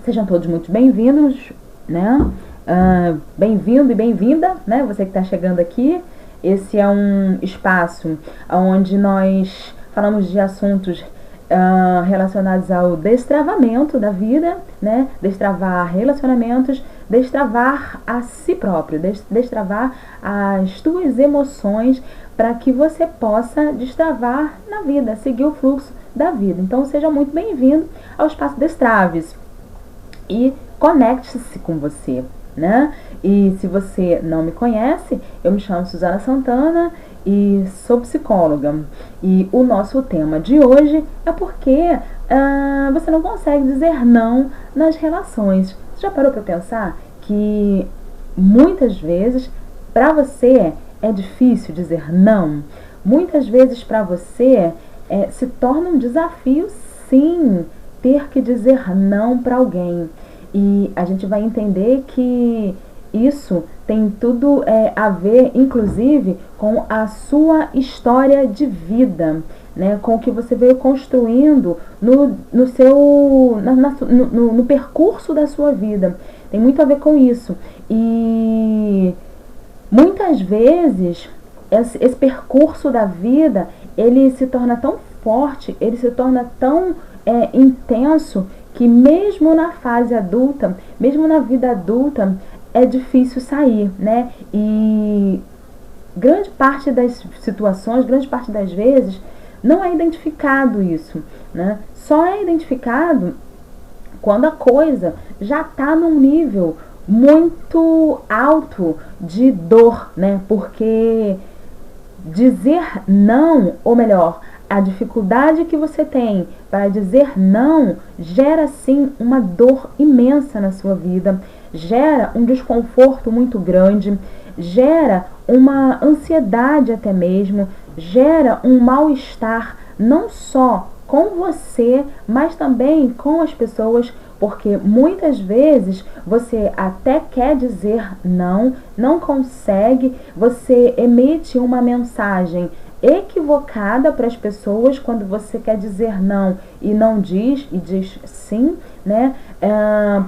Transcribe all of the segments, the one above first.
Sejam todos muito bem-vindos, né? Bem-vindo e bem-vinda, né? Você que está chegando aqui. Esse é um espaço onde nós falamos de assuntos relacionados ao destravamento da vida, né? Destravar relacionamentos, destravar a si próprio, destravar as tuas emoções para que você possa destravar na vida, seguir o fluxo da vida. Então, seja muito bem-vindo ao Espaço Destraves e conecte-se com você, né? E se você não me conhece, eu me chamo Suzana Santana e sou psicóloga. E o nosso tema de hoje é porque você não consegue dizer não nas relações. Você já parou para pensar que muitas vezes para você é difícil dizer não? Muitas vezes para você se torna um desafio, sim, ter que dizer não para alguém. E a gente vai entender que isso tem tudo a ver, inclusive, com a sua história de vida, né? Com o que você veio construindo no percurso da sua vida. Tem muito a ver com isso. E muitas vezes esse percurso da vida, ele se torna tão forte, ele se torna tão intenso, que mesmo na fase adulta, mesmo na vida adulta, é difícil sair, né? E grande parte das situações, grande parte das vezes, não é identificado isso, né? Só é identificado quando a coisa já está num nível muito alto de dor, né? Porque dizer não, ou melhor, a dificuldade que você tem para dizer não gera sim uma dor imensa na sua vida, gera um desconforto muito grande, gera uma ansiedade até mesmo, gera um mal-estar não só com você, mas também com as pessoas, porque muitas vezes você até quer dizer não, não consegue, você emite uma mensagem equivocada para as pessoas quando você quer dizer não e não diz, e diz sim, né?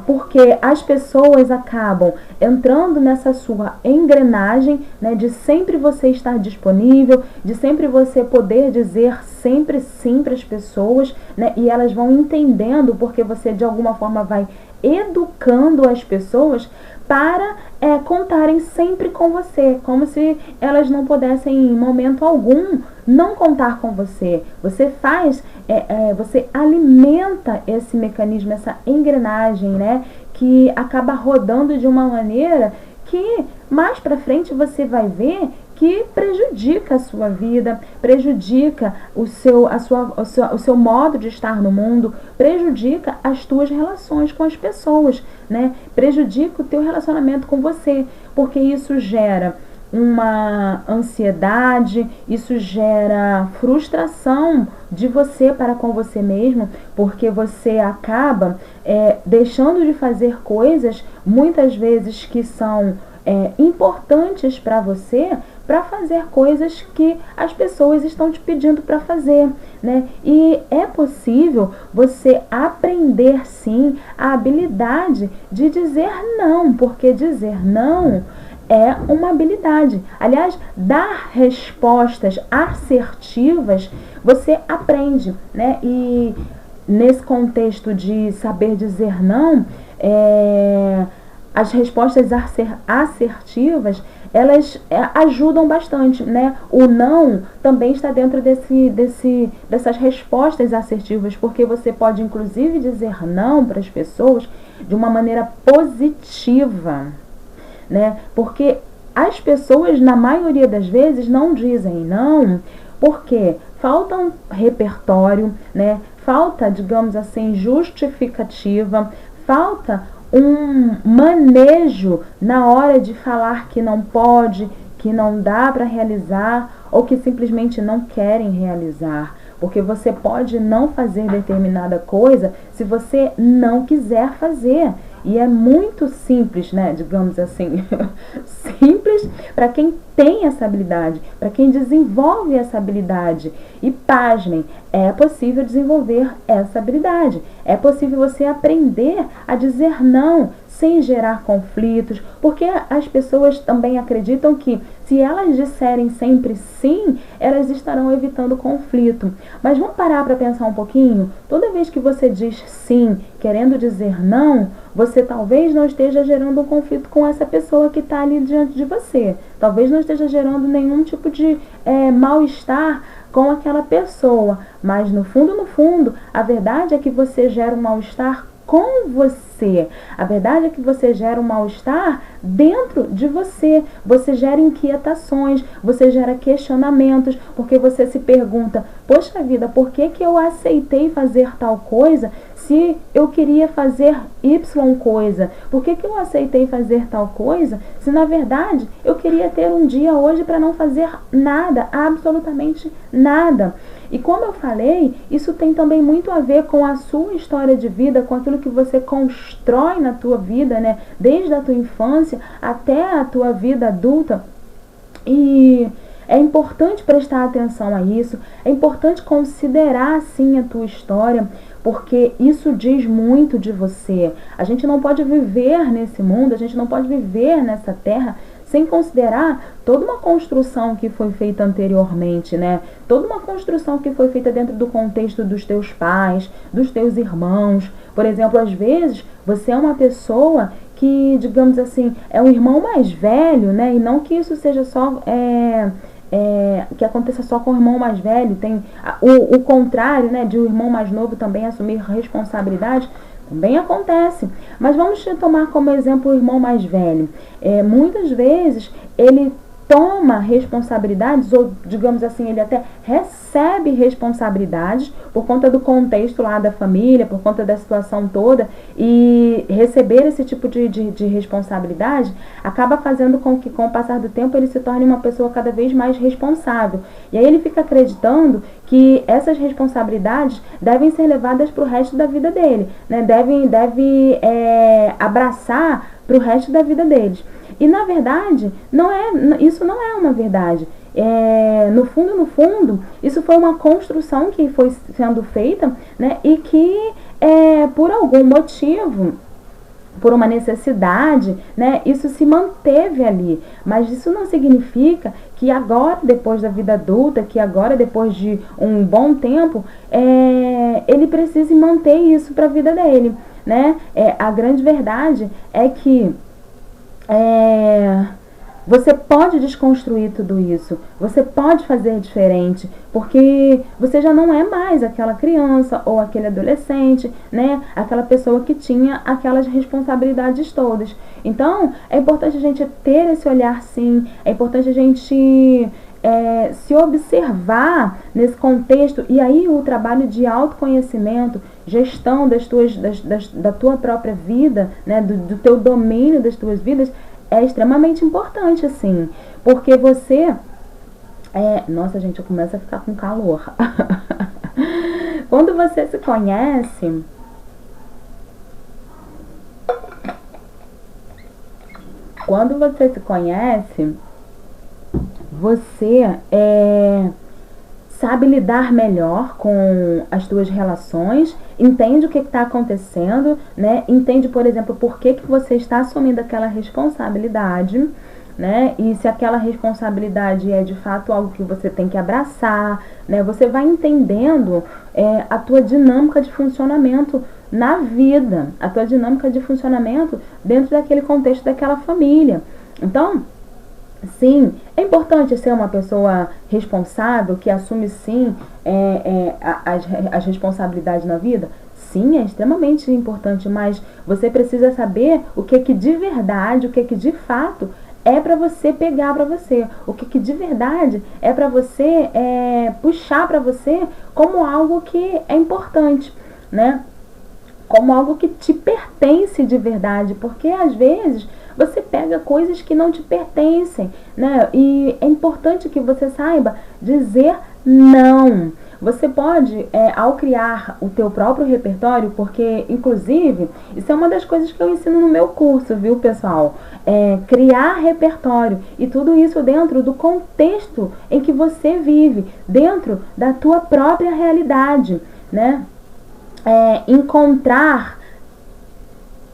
Porque as pessoas acabam entrando nessa sua engrenagem, né, de sempre você estar disponível, de sempre você poder dizer sempre sim para as pessoas, né? E elas vão entendendo, porque você de alguma forma vai educando as pessoas para contarem sempre com você, como se elas não pudessem em momento algum não contar com você. Você faz, você alimenta esse mecanismo, essa engrenagem, né, que acaba rodando de uma maneira que mais para frente você vai ver que prejudica a sua vida, prejudica o seu modo de estar no mundo, prejudica as tuas relações com as pessoas, né? Prejudica o teu relacionamento com você, porque isso gera uma ansiedade, isso gera frustração de você para com você mesmo, porque você acaba deixando de fazer coisas, muitas vezes que são importantes para você, para fazer coisas que as pessoas estão te pedindo para fazer, né? E é possível você aprender sim a habilidade de dizer não, porque dizer não é uma habilidade. Aliás, dar respostas assertivas você aprende, né? E nesse contexto de saber dizer não, as respostas assertivas, elas ajudam bastante, né? O não também está dentro dessas respostas assertivas, porque você pode inclusive dizer não para as pessoas de uma maneira positiva, né? Porque as pessoas, na maioria das vezes, não dizem não porque falta um repertório, né? Falta, digamos assim, justificativa, falta um manejo na hora de falar que não pode, que não dá para realizar, ou que simplesmente não querem realizar. Porque você pode não fazer determinada coisa se você não quiser fazer. E é muito simples, né? Digamos assim, simples habilidades para quem tem essa habilidade, para quem desenvolve essa habilidade. E pasmem, é possível desenvolver essa habilidade. É possível você aprender a dizer não sem gerar conflitos, porque as pessoas também acreditam que se elas disserem sempre sim, elas estarão evitando conflito. Mas vamos parar para pensar um pouquinho? Toda vez que você diz sim, querendo dizer não, você talvez não esteja gerando um conflito com essa pessoa que está ali diante de você. Talvez não esteja gerando nenhum tipo de mal-estar com aquela pessoa. Mas no fundo, a verdade é que você gera um mal-estar com você. A verdade é que você gera um mal-estar dentro de você. Você gera inquietações, você gera questionamentos, porque você se pergunta, poxa vida, por que eu aceitei fazer tal coisa se eu queria fazer Y coisa? Por que eu aceitei fazer tal coisa se na verdade eu queria ter um dia hoje para não fazer nada, absolutamente nada? E como eu falei, isso tem também muito a ver com a sua história de vida, com aquilo que você constrói na tua vida, né? Desde a tua infância até a tua vida adulta. E é importante prestar atenção a isso, é importante considerar, sim, a tua história, porque isso diz muito de você. A gente não pode viver nesse mundo, a gente não pode viver nessa terra sem considerar toda uma construção que foi feita anteriormente, né? Toda uma construção que foi feita dentro do contexto dos teus pais, dos teus irmãos. Por exemplo, às vezes, você é uma pessoa que, digamos assim, é um irmão mais velho, né? E não que isso seja só... que aconteça só com o irmão mais velho. Tem o contrário, né? De o irmão mais novo também assumir responsabilidade. Também acontece, mas vamos tomar como exemplo o irmão mais velho. Muitas vezes ele toma responsabilidades, ou digamos assim, ele até recebe responsabilidades por conta do contexto lá da família, por conta da situação toda, e receber esse tipo de responsabilidade acaba fazendo com que, com o passar do tempo, ele se torne uma pessoa cada vez mais responsável. E aí ele fica acreditando que essas responsabilidades devem ser levadas para o resto da vida dele, né? Deve abraçar para o resto da vida deles. E na verdade, isso não é uma verdade. No fundo, isso foi uma construção que foi sendo feita, né? E que por algum motivo, por uma necessidade, né, isso se manteve ali. Mas isso não significa que agora, depois da vida adulta, que agora, depois de um bom tempo, ele precise manter isso para a vida dele, né? A grande verdade é que você pode desconstruir tudo isso, você pode fazer diferente, porque você já não é mais aquela criança ou aquele adolescente, né? Aquela pessoa que tinha aquelas responsabilidades todas. Então, é importante a gente ter esse olhar, sim, é importante a gente se observar nesse contexto, e aí o trabalho de autoconhecimento, gestão da tua própria vida, né? do teu domínio das tuas vidas, é extremamente importante, assim, porque você... Nossa, gente, eu começo a ficar com calor. Quando você se conhece... Quando você se conhece, você sabe lidar melhor com as tuas relações, entende o que está acontecendo, né? Entende, por exemplo, por que você está assumindo aquela responsabilidade, né? E se aquela responsabilidade é de fato algo que você tem que abraçar, né? Você vai entendendo a tua dinâmica de funcionamento na vida, a tua dinâmica de funcionamento dentro daquele contexto daquela família. Então, sim, é importante ser uma pessoa responsável, que assume, sim, as responsabilidades na vida. Sim, é extremamente importante, mas você precisa saber o que de verdade, o que de fato é para você pegar para você. O que de verdade é para você puxar para você como algo que é importante, né? Como algo que te pertence de verdade, porque às vezes você pega coisas que não te pertencem, né? E é importante que você saiba dizer não. você pode, ao criar o teu próprio repertório, porque, inclusive, isso é uma das coisas que eu ensino no meu curso, viu, pessoal? Criar repertório, e tudo isso dentro do contexto em que você vive, dentro da tua própria realidade, né? Encontrar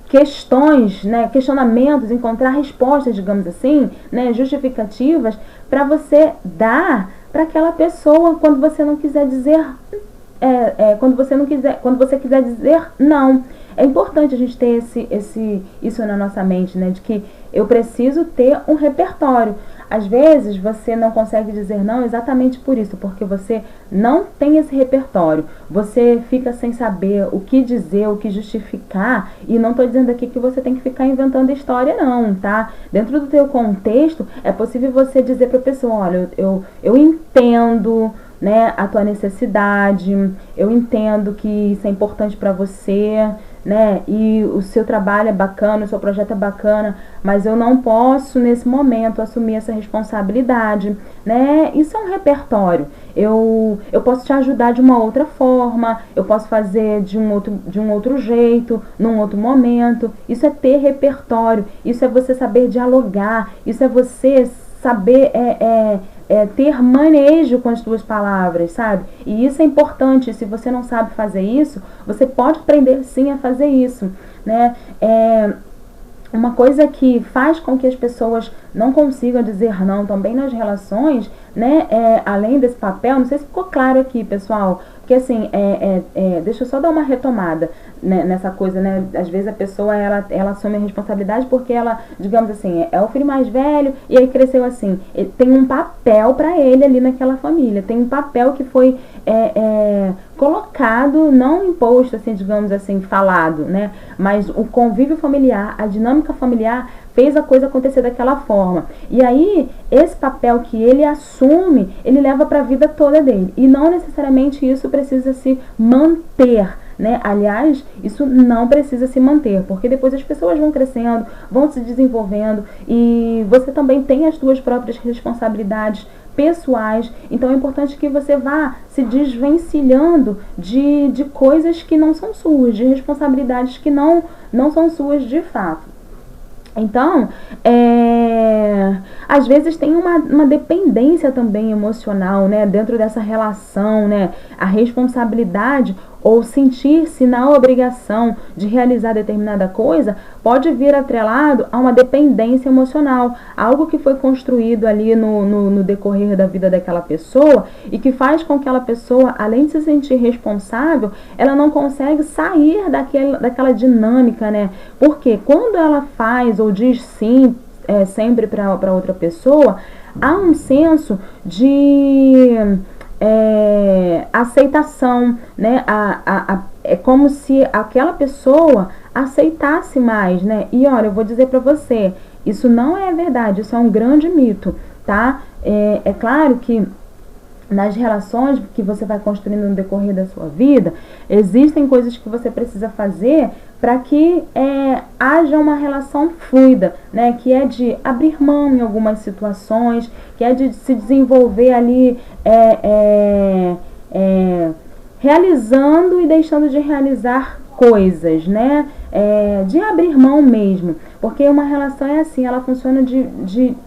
questões, né, questionamentos, encontrar respostas, digamos assim, né, justificativas para você dar para aquela pessoa quando você não quiser dizer, quando você quiser dizer não. É importante a gente ter isso na nossa mente, né, de que eu preciso ter um repertório. Às vezes você não consegue dizer não exatamente por isso, porque você não tem esse repertório. Você fica sem saber o que dizer, o que justificar, e não estou dizendo aqui que você tem que ficar inventando história não, tá? Dentro do teu contexto, é possível você dizer para a pessoa, olha, eu entendo, né, a tua necessidade, eu entendo que isso é importante para você, né, e o seu trabalho é bacana, o seu projeto é bacana, mas eu não posso nesse momento assumir essa responsabilidade, né? Isso é um repertório. Eu posso te ajudar de uma outra forma, eu posso fazer de um outro jeito, num outro momento. Isso é ter repertório, isso é você saber dialogar, isso é você saber ter manejo com as suas palavras, sabe? E isso é importante. Se você não sabe fazer isso, você pode aprender sim a fazer isso, né? Uma coisa que faz com que as pessoas não consigam dizer não também nas relações, né? Além desse papel, não sei se ficou claro aqui, pessoal, porque assim, deixa eu só dar uma retomada, né, nessa coisa, né? Às vezes a pessoa, ela assume a responsabilidade porque ela, digamos assim, é o filho mais velho e aí cresceu assim. Ele tem um papel para ele ali naquela família, tem um papel que foi colocado, não imposto, assim, digamos assim, falado, né? Mas o convívio familiar, a dinâmica familiar fez a coisa acontecer daquela forma. E aí, esse papel que ele assume, ele leva para a vida toda dele. E não necessariamente isso precisa se manter, né? Aliás, isso não precisa se manter, porque depois as pessoas vão crescendo, vão se desenvolvendo e você também tem as suas próprias responsabilidades pessoais. Então é importante que você vá se desvencilhando de coisas que não são suas, de responsabilidades que não são suas de fato. Então, às vezes tem uma dependência também emocional, né, dentro dessa relação, né, a responsabilidade ou sentir-se na obrigação de realizar determinada coisa pode vir atrelado a uma dependência emocional, algo que foi construído ali no decorrer da vida daquela pessoa e que faz com que aquela pessoa, além de se sentir responsável, ela não consegue sair daquela dinâmica, né? Porque quando ela faz ou diz sim sempre para outra pessoa, há um senso de aceitação, né? É como se aquela pessoa aceitasse mais, né? E olha, eu vou dizer para você, isso não é verdade, isso é um grande mito, tá? É claro que nas relações que você vai construindo no decorrer da sua vida, existem coisas que você precisa fazer para que haja uma relação fluida, né? Que é de abrir mão em algumas situações, que é de se desenvolver ali realizando e deixando de realizar coisas, né? De abrir mão mesmo, porque uma relação é assim, ela funciona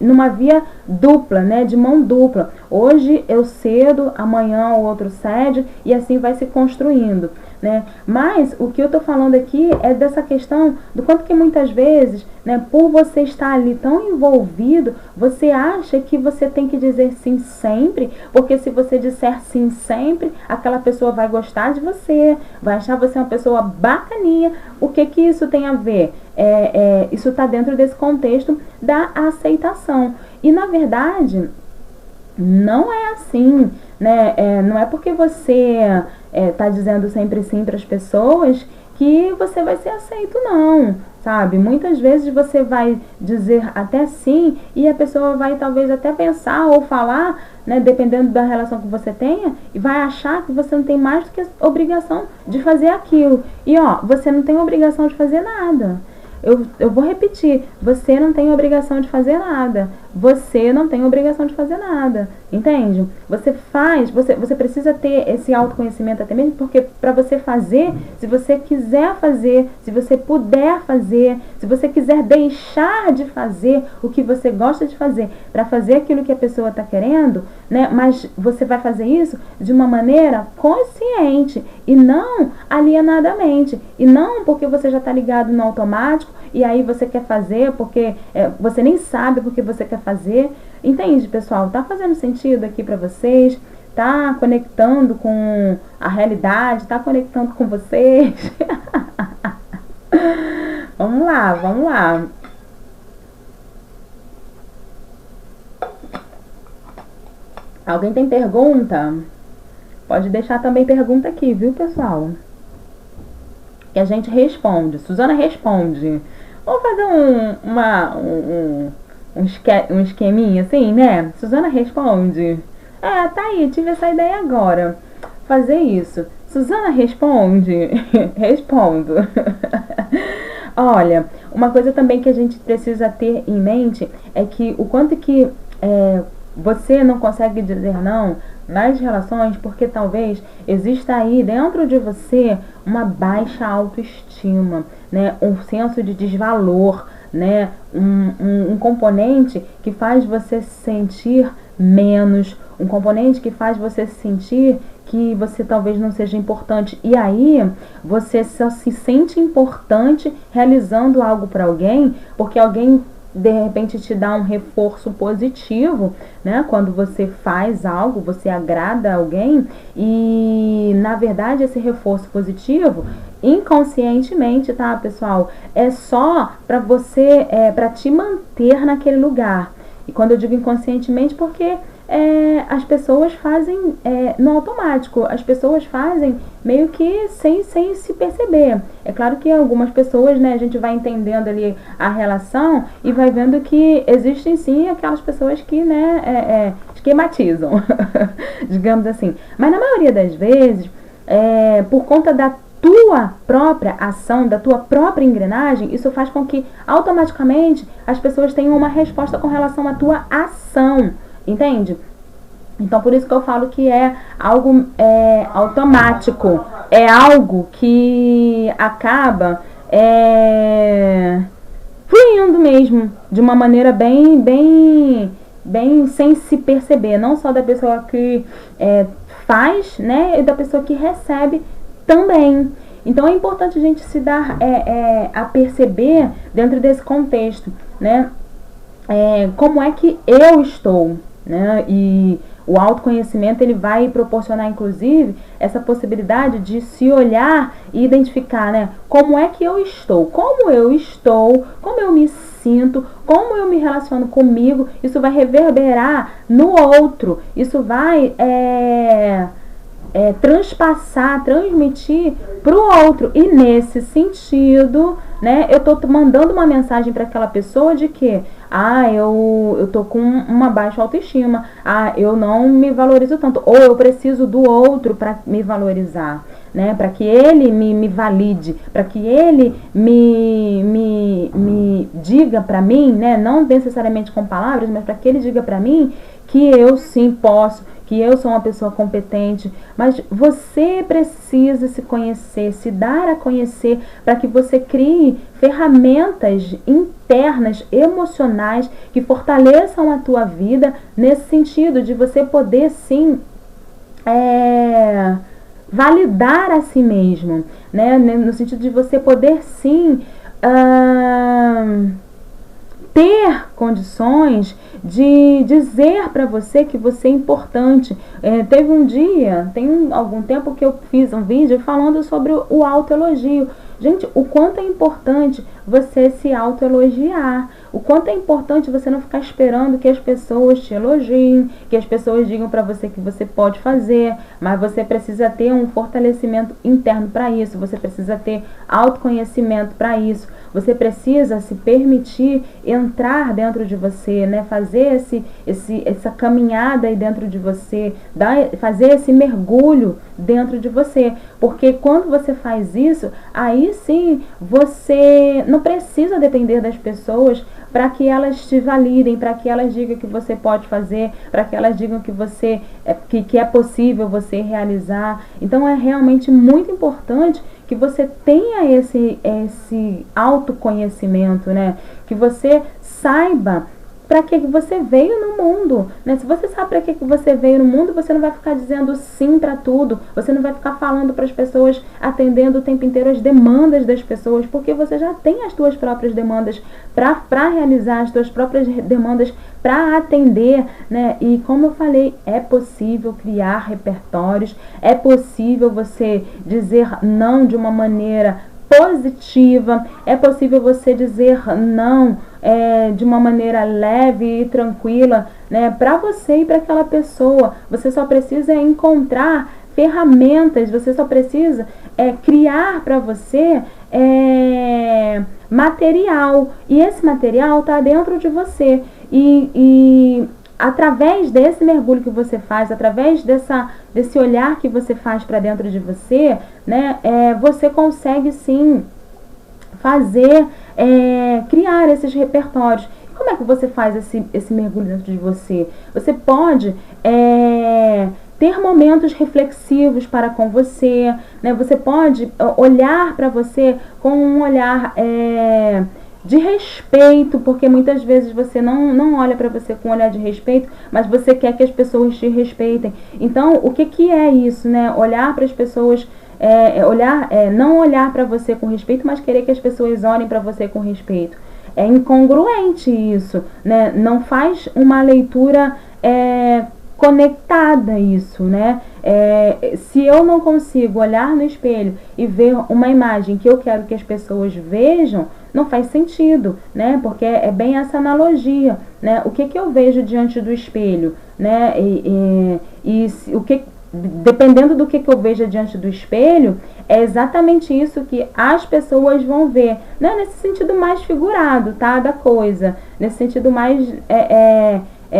numa via dupla, né? De mão dupla. Hoje eu cedo, amanhã o outro cede e assim vai se construindo, né? Mas o que eu tô falando aqui é dessa questão do quanto que muitas vezes, né, por você estar ali tão envolvido, você acha que você tem que dizer sim sempre, porque se você disser sim sempre, aquela pessoa vai gostar de você, vai achar você uma pessoa bacaninha. O que isso tem a ver? Isso está dentro desse contexto da aceitação. E na verdade, não é assim, né? Não é porque você tá dizendo sempre sim para as pessoas que você vai ser aceito, não, sabe? Muitas vezes você vai dizer até sim e a pessoa vai talvez até pensar ou falar, né, dependendo da relação que você tenha, e vai achar que você não tem mais do que a obrigação de fazer aquilo. E ó, você não tem obrigação de fazer nada. Eu vou repetir, você não tem obrigação de fazer nada. você não tem obrigação de fazer nada, entende? Você faz, você precisa ter esse autoconhecimento até mesmo, porque para você fazer, se você quiser fazer, se você puder fazer, se você quiser deixar de fazer o que você gosta de fazer, para fazer aquilo que a pessoa está querendo, né? Mas você vai fazer isso de uma maneira consciente e não alienadamente, e não porque você já está ligado no automático e aí você quer fazer porque você nem sabe porque você quer fazer. Entende, pessoal? Tá fazendo sentido aqui para vocês? Tá conectando com a realidade? Tá conectando com vocês? Vamos lá, vamos lá. Alguém tem pergunta? Pode deixar também pergunta aqui, viu, pessoal? Que a gente responde. Suzana responde. Vamos fazer um esqueminha assim, né? Suzana responde. Tá aí, tive essa ideia agora. Fazer isso. Suzana responde. Respondo. Olha, uma coisa também que a gente precisa ter em mente é que o quanto que você não consegue dizer não nas relações, porque talvez exista aí dentro de você uma baixa autoestima, né? Um senso de desvalor, né? Um componente que faz você se sentir menos, um componente que faz você se sentir que você talvez não seja importante, e aí você só se sente importante realizando algo para alguém, porque alguém de repente te dá um reforço positivo, né? Quando você faz algo, você agrada alguém, e na verdade esse reforço positivo, inconscientemente, tá, pessoal? É só para você, para te manter naquele lugar. E quando eu digo inconscientemente, porque as pessoas fazem no automático, as pessoas fazem meio que sem se perceber. É claro que algumas pessoas, né, a gente vai entendendo ali a relação e vai vendo que existem sim aquelas pessoas que, né, esquematizam, digamos assim. Mas na maioria das vezes, por conta da tua própria ação, da tua própria engrenagem, isso faz com que automaticamente as pessoas tenham uma resposta com relação à tua ação. Entende? Então, por isso que eu falo que é algo automático. É algo que acaba fluindo mesmo, de uma maneira bem sem se perceber. Não só da pessoa que faz, né? E da pessoa que recebe também. Então, é importante a gente se dar a perceber dentro desse contexto, né? Como é que eu estou, né? E o autoconhecimento, ele vai proporcionar, inclusive, essa possibilidade de se olhar e identificar, né? Como é que eu estou, como eu me sinto, como eu me relaciono comigo. Isso vai reverberar no outro, isso vai transmitir para o outro. E nesse sentido, né, eu tô mandando uma mensagem para aquela pessoa de que eu tô com uma baixa autoestima, eu não me valorizo tanto, ou eu preciso do outro para me valorizar, né, para que ele me valide, para que ele me diga para mim, né, não necessariamente com palavras, mas para que ele diga para mim que eu sim posso, que eu sou uma pessoa competente. Mas você precisa se conhecer, se dar a conhecer, para que você crie ferramentas internas, emocionais, que fortaleçam a tua vida, nesse sentido de você poder sim validar a si mesmo, né? No sentido de você poder sim ter condições de dizer para você que você é importante. Teve um dia, tem algum tempo que eu fiz um vídeo falando sobre o autoelogio. Gente, o quanto é importante você se autoelogiar, o quanto é importante você não ficar esperando que as pessoas te elogiem, que as pessoas digam para você que você pode fazer, mas você precisa ter um fortalecimento interno para isso, você precisa ter autoconhecimento para isso. você precisa se permitir entrar dentro de você, né? Fazer essa caminhada aí dentro de você, fazer esse mergulho dentro de você. Porque quando você faz isso, aí sim você não precisa depender das pessoas para que elas te validem, para que elas digam que você pode fazer, para que elas digam que você que é possível você realizar. Então é realmente muito importante que você tenha esse autoconhecimento, né? Que você saiba para que você veio no mundo, né? Se você sabe para que você veio no mundo, você não vai ficar dizendo sim para tudo, você não vai ficar falando para as pessoas, atendendo o tempo inteiro as demandas das pessoas, porque você já tem as suas próprias demandas para realizar, as suas próprias demandas para atender, né? E como eu falei, é possível criar repertórios, é possível você dizer não de uma maneira positiva, é possível você dizer não de uma maneira leve e tranquila, né, para você e para aquela pessoa. Você só precisa encontrar ferramentas, você só precisa criar para você material, e esse material está dentro de você, e através desse mergulho que você faz, através desse olhar que você faz para dentro de você, né, você consegue sim fazer, criar esses repertórios. E como é que você faz esse mergulho dentro de você? Você pode ter momentos reflexivos para com você, né? Você pode olhar para você com um olhar de respeito, porque muitas vezes você não olha para você com um olhar de respeito, mas você quer que as pessoas te respeitem. Então, o que é isso, né? Olhar para as pessoas, não olhar para você com respeito, mas querer que as pessoas olhem para você com respeito. É incongruente isso, né? Não faz uma leitura conectada isso, né? Se eu não consigo olhar no espelho e ver uma imagem que eu quero que as pessoas vejam, não faz sentido, né? Porque é bem essa analogia, né? O que eu vejo diante do espelho, né? Dependendo do que eu vejo diante do espelho, é exatamente isso que as pessoas vão ver, né? Nesse sentido mais figurado, tá? Da coisa, nesse sentido mais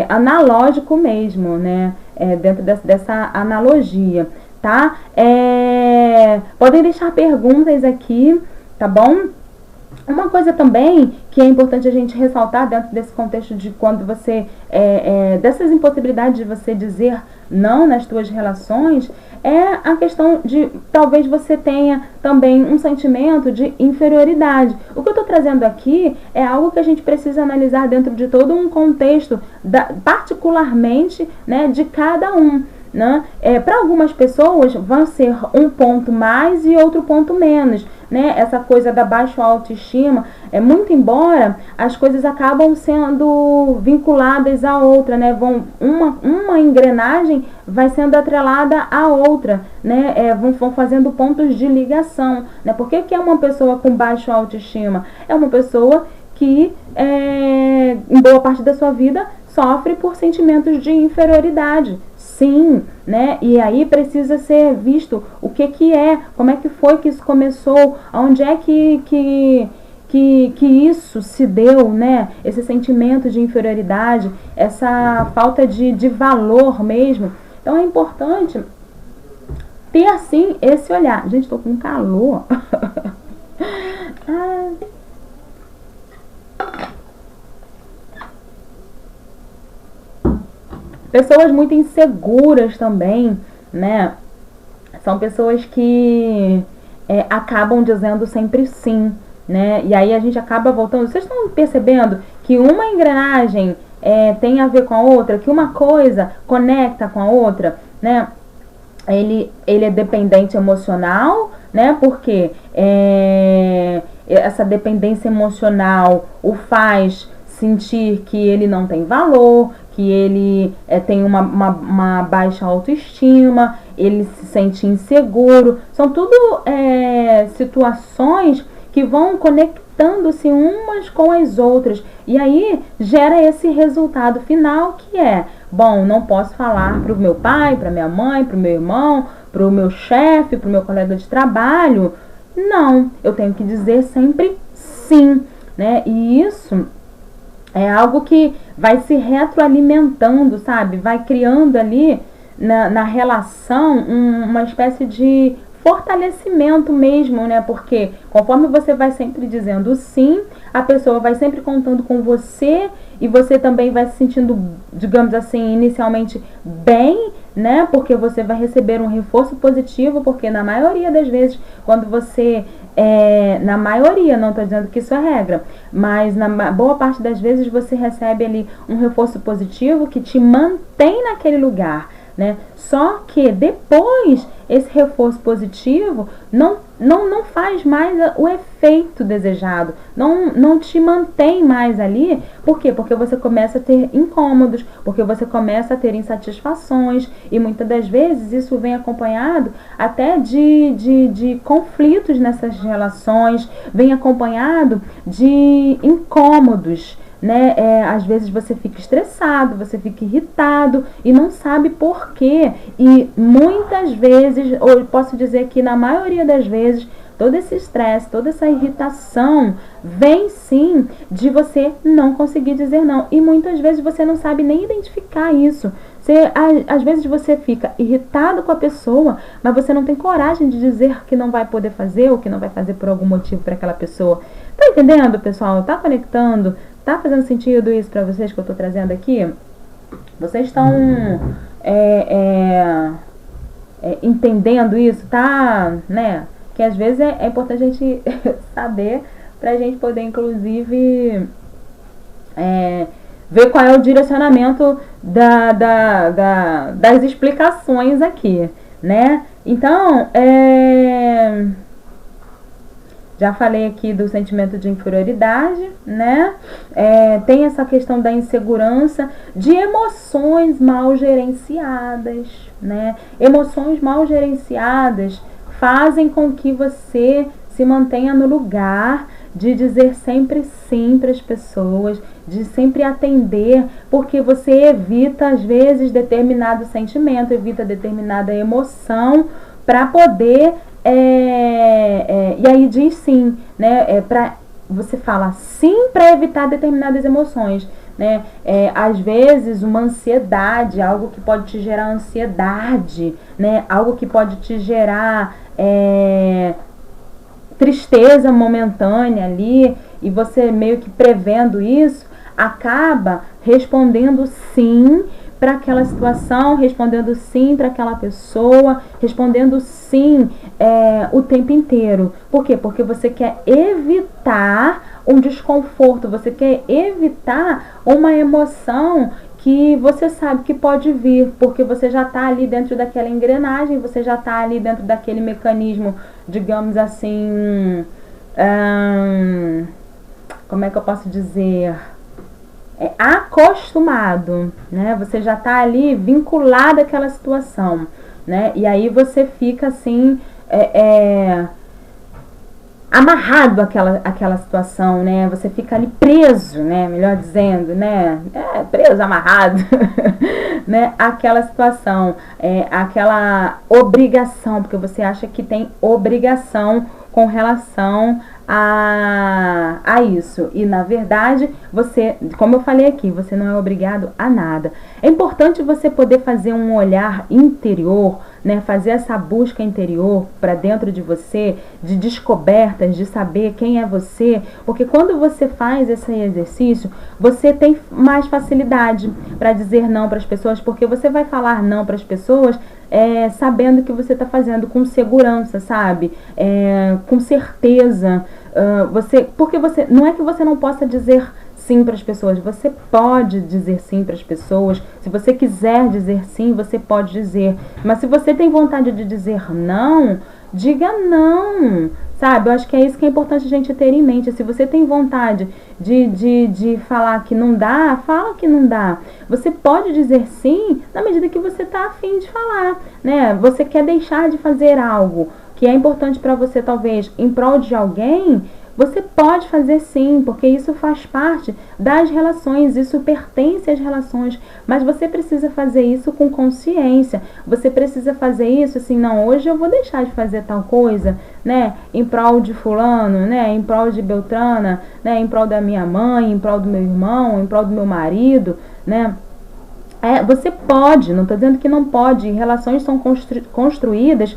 analógico mesmo, né? Dentro dessa analogia, tá? Podem deixar perguntas aqui, tá bom? Uma coisa também que é importante a gente ressaltar dentro desse contexto de quando você, dessas impossibilidades de você dizer não nas suas relações, é a questão de talvez você tenha também um sentimento de inferioridade. O que eu estou trazendo aqui é algo que a gente precisa analisar dentro de todo um contexto, particularmente, né, de cada um. Né? Para algumas pessoas vão ser um ponto mais e outro ponto menos, né? Essa coisa da baixa autoestima, muito embora as coisas acabam sendo vinculadas à outra, né? Uma engrenagem vai sendo atrelada à outra, né? Vão fazendo pontos de ligação, né? Por que é uma pessoa com baixa autoestima? É uma pessoa que em boa parte da sua vida sofre por sentimentos de inferioridade. Sim, né? E aí precisa ser visto o que é, como é que foi que isso começou, onde é que isso se deu, né? Esse sentimento de inferioridade, essa falta de valor mesmo. Então é importante ter assim esse olhar. Gente, tô com calor. Pessoas muito inseguras também, né? São pessoas que acabam dizendo sempre sim, né? E aí a gente acaba voltando. Vocês estão percebendo que uma engrenagem tem a ver com a outra, que uma coisa conecta com a outra, né? Ele é dependente emocional, né? Porque essa dependência emocional o faz sentir que ele não tem valor, que ele tem uma baixa autoestima, ele se sente inseguro. São tudo situações que vão conectando-se umas com as outras. E aí gera esse resultado final que bom, não posso falar para o meu pai, para minha mãe, para o meu irmão, para o meu chefe, para o meu colega de trabalho. Não, eu tenho que dizer sempre sim, né? E isso é algo que vai se retroalimentando, sabe? Vai criando ali na relação uma espécie de fortalecimento mesmo, né? Porque conforme você vai sempre dizendo sim, a pessoa vai sempre contando com você e você também vai se sentindo, digamos assim, inicialmente bem, né? Porque você vai receber um reforço positivo, porque na maioria das vezes, quando você na maioria, não estou dizendo que isso é regra, mas na boa parte das vezes você recebe ali um reforço positivo que te mantém naquele lugar, né? Só que depois esse reforço positivo não faz mais o efeito desejado, não te mantém mais ali. Por quê? Porque você começa a ter incômodos, porque você começa a ter insatisfações, e muitas das vezes isso vem acompanhado até de conflitos nessas relações, vem acompanhado de incômodos, né? Às vezes você fica estressado, você fica irritado e não sabe por quê. E muitas vezes, ou eu posso dizer que na maioria das vezes, todo esse estresse, toda essa irritação vem sim de você não conseguir dizer não. E muitas vezes você não sabe nem identificar isso. Às vezes você fica irritado com a pessoa, mas você não tem coragem de dizer que não vai poder fazer ou que não vai fazer por algum motivo para aquela pessoa. Tá entendendo, pessoal? Tá conectando? Tá fazendo sentido isso para vocês que eu tô trazendo aqui? Vocês estão entendendo isso, tá? Né? Que às vezes é importante a gente saber pra gente poder, inclusive, ver qual é o direcionamento das explicações aqui, né? Então, já falei aqui do sentimento de inferioridade, né? Tem essa questão da insegurança, de emoções mal gerenciadas, né? Emoções mal gerenciadas fazem com que você se mantenha no lugar de dizer sempre sim para as pessoas, de sempre atender, porque você evita, às vezes, determinado sentimento, evita determinada emoção para poder... e aí diz sim, né? Você fala sim para evitar determinadas emoções, né? Às vezes uma ansiedade, algo que pode te gerar ansiedade, né? Algo que pode te gerar tristeza momentânea ali, e você meio que prevendo isso, acaba respondendo sim para aquela situação, respondendo sim para aquela pessoa, respondendo sim o tempo inteiro. Por quê? Porque você quer evitar um desconforto, você quer evitar uma emoção que você sabe que pode vir, porque você já está ali dentro daquela engrenagem, você já está ali dentro daquele mecanismo, digamos assim, como é que eu posso dizer? Acostumado, né? Você já está ali vinculado àquela situação, né? E aí você fica assim, amarrado àquela situação, né? Você fica ali preso, né? Melhor dizendo, né? Preso, amarrado, né? Aquela situação, aquela obrigação, porque você acha que tem obrigação com relação a isso. E na verdade, você, como eu falei aqui, você não é obrigado a nada. É importante você poder fazer um olhar interior, né? Fazer essa busca interior para dentro de você, de descobertas, de saber quem é você, porque quando você faz esse exercício, você tem mais facilidade para dizer não para as pessoas, porque você vai falar não para as pessoas sabendo que você está fazendo com segurança, sabe? Com certeza. Porque você não é que você não possa dizer sim para as pessoas, você pode dizer sim para as pessoas. Se você quiser dizer sim, você pode dizer. Mas se você tem vontade de dizer não, diga não, sabe? Eu acho que é isso que é importante a gente ter em mente. Se você tem vontade de falar que não dá, fala que não dá. Você pode dizer sim na medida que você está afim de falar, né? Você quer deixar de fazer algo que é importante para você, talvez, em prol de alguém, Você pode fazer sim, porque isso faz parte das relações, isso pertence às relações, mas você precisa fazer isso com consciência. Você precisa fazer isso assim, não, hoje eu vou deixar de fazer tal coisa, né, em prol de fulano, né, em prol de Beltrana, né, em prol da minha mãe, em prol do meu irmão, em prol do meu marido, né. Você pode, não estou dizendo que não pode, relações são construídas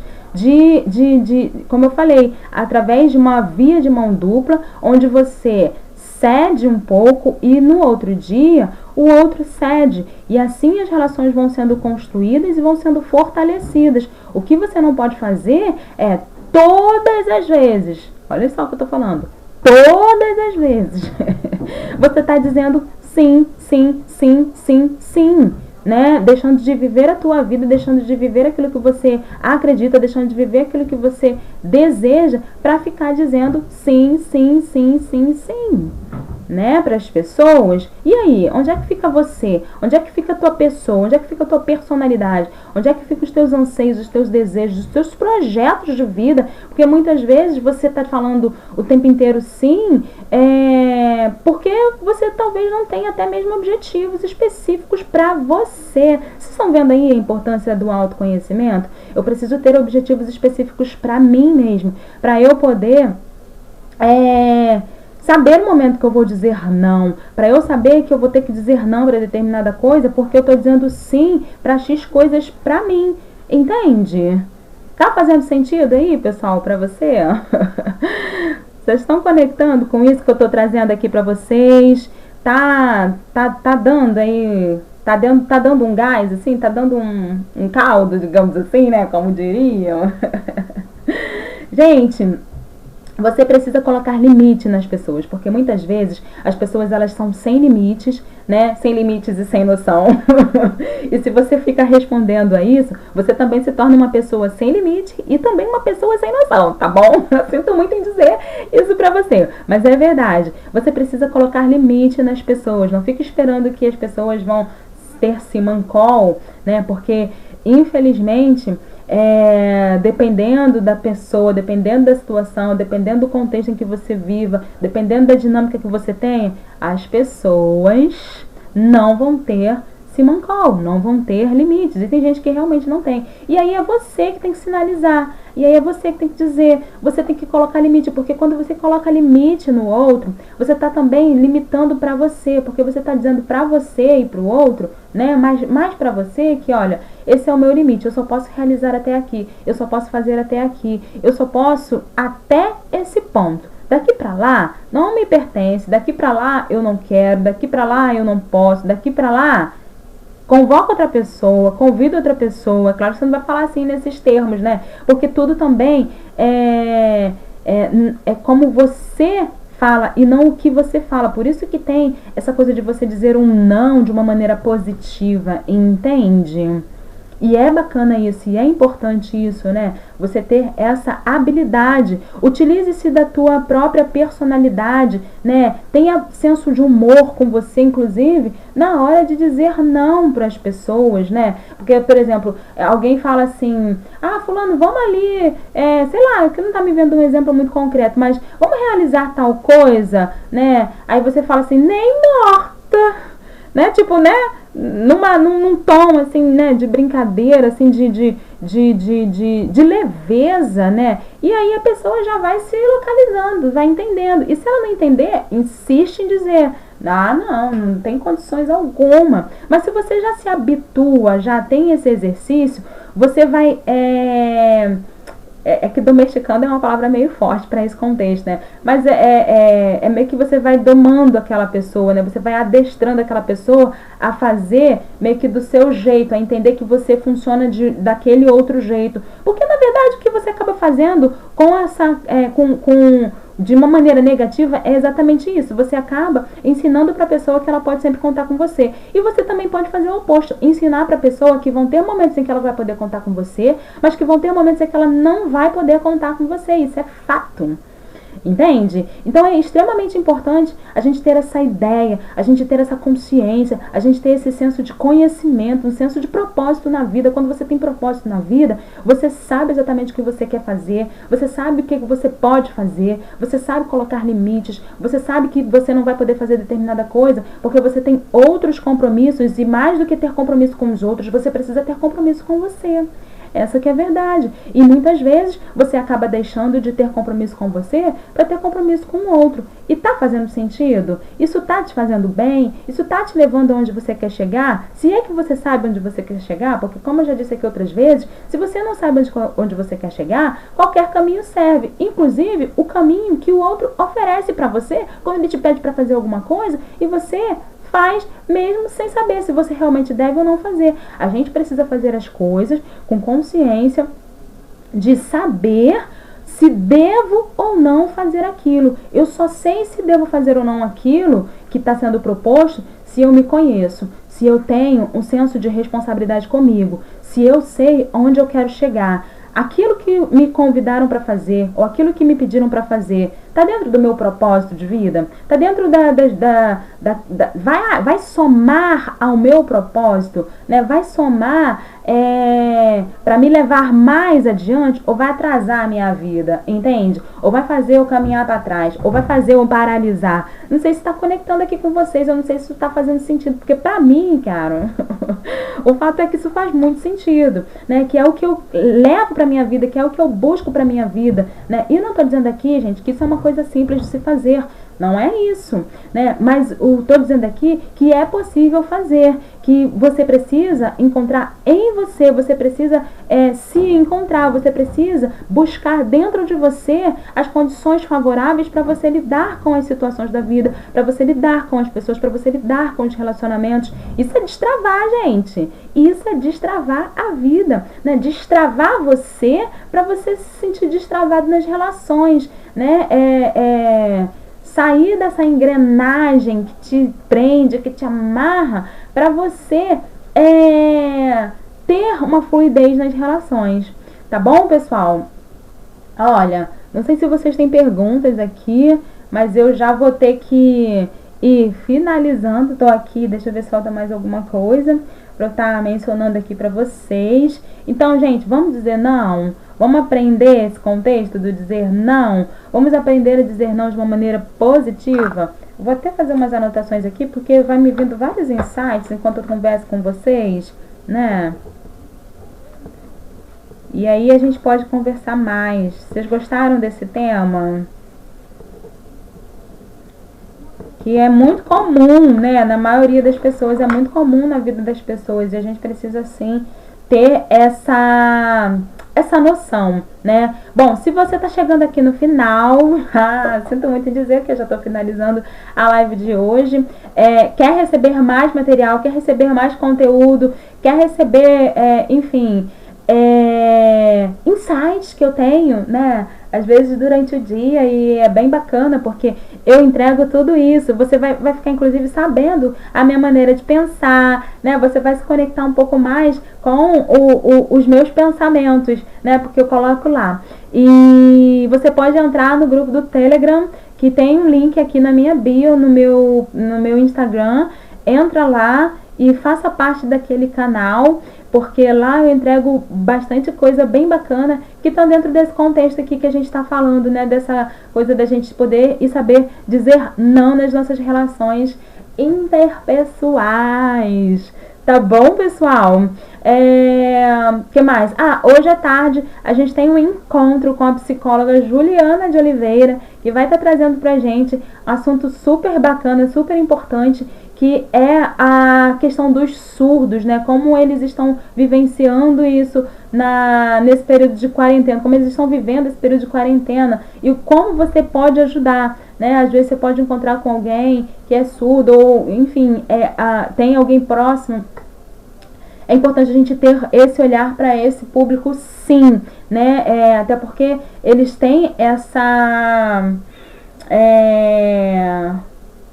como eu falei, através de uma via de mão dupla, onde você cede um pouco e no outro dia o outro cede. E assim as relações vão sendo construídas e vão sendo fortalecidas. O que você não pode fazer é todas as vezes, olha só o que eu estou falando, todas as vezes, você está dizendo sim, sim, sim, sim, sim, né? Deixando de viver a tua vida, deixando de viver aquilo que você acredita, deixando de viver aquilo que você deseja, para ficar dizendo sim, sim, sim, sim, sim, né, para as pessoas. E aí, onde é que fica você? Onde é que fica a tua pessoa? Onde é que fica a tua personalidade? Onde é que ficam os teus anseios, os teus desejos, os teus projetos de vida? Porque muitas vezes você está falando o tempo inteiro sim, porque você talvez não tenha até mesmo objetivos específicos para você. Vocês estão vendo aí a importância do autoconhecimento? Eu preciso ter objetivos específicos para mim mesmo, para eu poder saber o momento que eu vou dizer não, para eu saber que eu vou ter que dizer não para determinada coisa, porque eu estou dizendo sim para X coisas para mim, entende? Tá fazendo sentido aí, pessoal, para você? Vocês estão conectando com isso que eu estou trazendo aqui para vocês? Tá dando aí, tá dando um gás, assim, tá dando um caldo, digamos assim, né, como diriam. Gente, você precisa colocar limite nas pessoas, porque muitas vezes as pessoas elas são sem limites, né? Sem limites e sem noção. E se você fica respondendo a isso, você também se torna uma pessoa sem limite e também uma pessoa sem noção, tá bom? Eu sinto muito em dizer isso pra você, mas é verdade. Você precisa colocar limite nas pessoas, não fique esperando que as pessoas vão ter simancol, né? Porque, infelizmente, dependendo da pessoa, dependendo da situação, dependendo do contexto em que você viva, dependendo da dinâmica que você tenha, as pessoas não vão ter simancol, não vão ter limites. E tem gente que realmente não tem. E aí é você que tem que sinalizar. E aí é você que tem que dizer, você tem que colocar limite, porque quando você coloca limite no outro, você está também limitando para você, porque você está dizendo para você e para o outro, né, mais para você que, olha, esse é o meu limite, eu só posso realizar até aqui, eu só posso fazer até aqui, eu só posso até esse ponto. Daqui para lá não me pertence, daqui para lá eu não quero, daqui para lá eu não posso, daqui para lá convoca outra pessoa, convida outra pessoa. Claro que você não vai falar assim nesses termos, né? Porque tudo também é como você fala e não o que você fala. Por isso que tem essa coisa de você dizer um não de uma maneira positiva, entende? E é bacana isso, e é importante isso, né? Você ter essa habilidade. Utilize-se da tua própria personalidade, né? Tenha senso de humor com você, inclusive, na hora de dizer não para as pessoas, né? Porque, por exemplo, alguém fala assim, fulano, vamos ali, sei lá, que não tá me vendo um exemplo muito concreto, mas vamos realizar tal coisa, né? Aí você fala assim, nem morta, né? Tipo, né? Num tom, assim, né, de brincadeira, assim, de leveza, né? E aí a pessoa já vai se localizando, vai entendendo. E se ela não entender, insiste em dizer, não tem condições alguma. Mas se você já se habitua, já tem esse exercício, você vai... É que domesticando é uma palavra meio forte para esse contexto, né? Mas é meio que você vai domando aquela pessoa, né? Você vai adestrando aquela pessoa a fazer meio que do seu jeito, a entender que você funciona daquele outro jeito. Porque, na verdade, o que você acaba fazendo com essa... de uma maneira negativa é exatamente isso. Você acaba ensinando para a pessoa que ela pode sempre contar com você. E você também pode fazer o oposto. Ensinar para a pessoa que vão ter momentos em que ela vai poder contar com você, mas que vão ter momentos em que ela não vai poder contar com você. Isso é fato. Entende? Então é extremamente importante a gente ter essa ideia, a gente ter essa consciência, a gente ter esse senso de conhecimento, um senso de propósito na vida. Quando você tem propósito na vida, você sabe exatamente o que você quer fazer, você sabe o que você pode fazer, você sabe colocar limites, você sabe que você não vai poder fazer determinada coisa porque você tem outros compromissos, e mais do que ter compromisso com os outros, você precisa ter compromisso com você. Essa que é a verdade. E muitas vezes você acaba deixando de ter compromisso com você para ter compromisso com o outro. E tá fazendo sentido? Isso tá te fazendo bem? Isso tá te levando aonde você quer chegar? Se é que você sabe onde você quer chegar, porque como eu já disse aqui outras vezes, se você não sabe onde você quer chegar, qualquer caminho serve. Inclusive o caminho que o outro oferece para você quando ele te pede para fazer alguma coisa e você faz mesmo sem saber se você realmente deve ou não fazer. A gente precisa fazer as coisas com consciência de saber se devo ou não fazer aquilo. Eu só sei se devo fazer ou não aquilo que está sendo proposto se eu me conheço, se eu tenho um senso de responsabilidade comigo, se eu sei onde eu quero chegar. Aquilo que me convidaram para fazer, ou aquilo que me pediram para fazer, está dentro do meu propósito de vida? Está dentro vai somar ao meu propósito, né? Vai somar para me levar mais adiante, ou vai atrasar a minha vida, entende? Ou vai fazer eu caminhar para trás, ou vai fazer eu paralisar. Não sei se está conectando aqui com vocês, eu não sei se isso está fazendo sentido, porque para mim, cara, o fato é que isso faz muito sentido, né? Que é o que eu levo para minha vida, que é o que eu busco para minha vida, né? E não estou dizendo aqui, gente, que isso é uma coisa simples de se fazer. Não é isso, né? Mas estou dizendo aqui que é possível fazer, que você precisa encontrar em você, você precisa se encontrar, você precisa buscar dentro de você as condições favoráveis para você lidar com as situações da vida, para você lidar com as pessoas, para você lidar com os relacionamentos. Isso é destravar, gente. Isso é destravar a vida, né? Destravar você para você se sentir destravado nas relações, né? Sair dessa engrenagem que te prende, que te amarra, para você ter uma fluidez nas relações. Tá bom, pessoal? Olha, não sei se vocês têm perguntas aqui, mas eu já vou ter que ir finalizando. Tô aqui, deixa eu ver se falta mais alguma coisa para eu estar mencionando aqui para vocês. Então, gente, vamos dizer não? Vamos aprender esse contexto do dizer não? Vamos aprender a dizer não de uma maneira positiva? Vou até fazer umas anotações aqui, porque vai me vindo vários insights enquanto eu converso com vocês, né? E aí a gente pode conversar mais. Vocês gostaram desse tema? Que é muito comum, né? Na maioria das pessoas, é muito comum na vida das pessoas. E a gente precisa, sim, ter essa noção, né? Bom, se você tá chegando aqui no final, sinto muito em dizer que eu já tô finalizando a live de hoje, quer receber mais material, quer receber mais conteúdo, quer receber, enfim, insights que eu tenho, né? Às vezes durante o dia, e é bem bacana porque eu entrego tudo isso. Você vai ficar inclusive sabendo a minha maneira de pensar, né? Você vai se conectar um pouco mais com os meus pensamentos, né? Porque eu coloco lá. E você pode entrar no grupo do Telegram, que tem um link aqui na minha bio, no meu Instagram. Entra lá e faça parte daquele canal, porque lá eu entrego bastante coisa bem bacana que está dentro desse contexto aqui que a gente está falando, né? Dessa coisa da gente poder e saber dizer não nas nossas relações interpessoais. Tá bom, pessoal? Que mais? Hoje à tarde a gente tem um encontro com a psicóloga Juliana de Oliveira, que vai estar trazendo pra gente um assunto super bacana, super importante, que é a questão dos surdos, né? Como eles estão vivenciando isso nesse período de quarentena, como eles estão vivendo esse período de quarentena e como você pode ajudar, né? Às vezes você pode encontrar com alguém que é surdo ou, enfim, tem alguém próximo. É importante a gente ter esse olhar para esse público, sim, né? Até porque eles têm essa...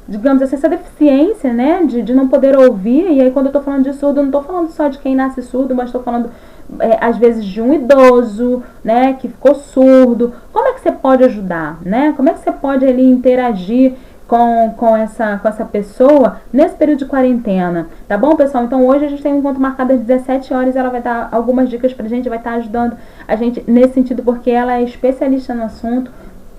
digamos assim, essa deficiência, né, de não poder ouvir. E aí quando eu tô falando de surdo, eu não tô falando só de quem nasce surdo, mas tô falando às vezes de um idoso, né, que ficou surdo. Como é que você pode ajudar, né? Como é que você pode ali interagir com essa pessoa nesse período de quarentena, tá bom, pessoal? Então hoje a gente tem um encontro marcado às 17 horas, ela vai dar algumas dicas pra gente, vai estar ajudando a gente nesse sentido, porque ela é especialista no assunto,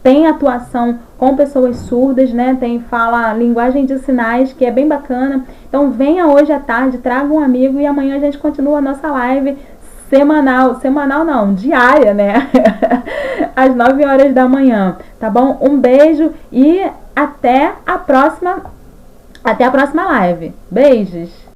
tem atuação com pessoas surdas, né? Fala linguagem de sinais, que é bem bacana. Então venha hoje à tarde, traga um amigo e amanhã a gente continua a nossa live semanal não, diária, né? Às 9 horas da manhã, tá bom? Um beijo e até a próxima live. Beijos!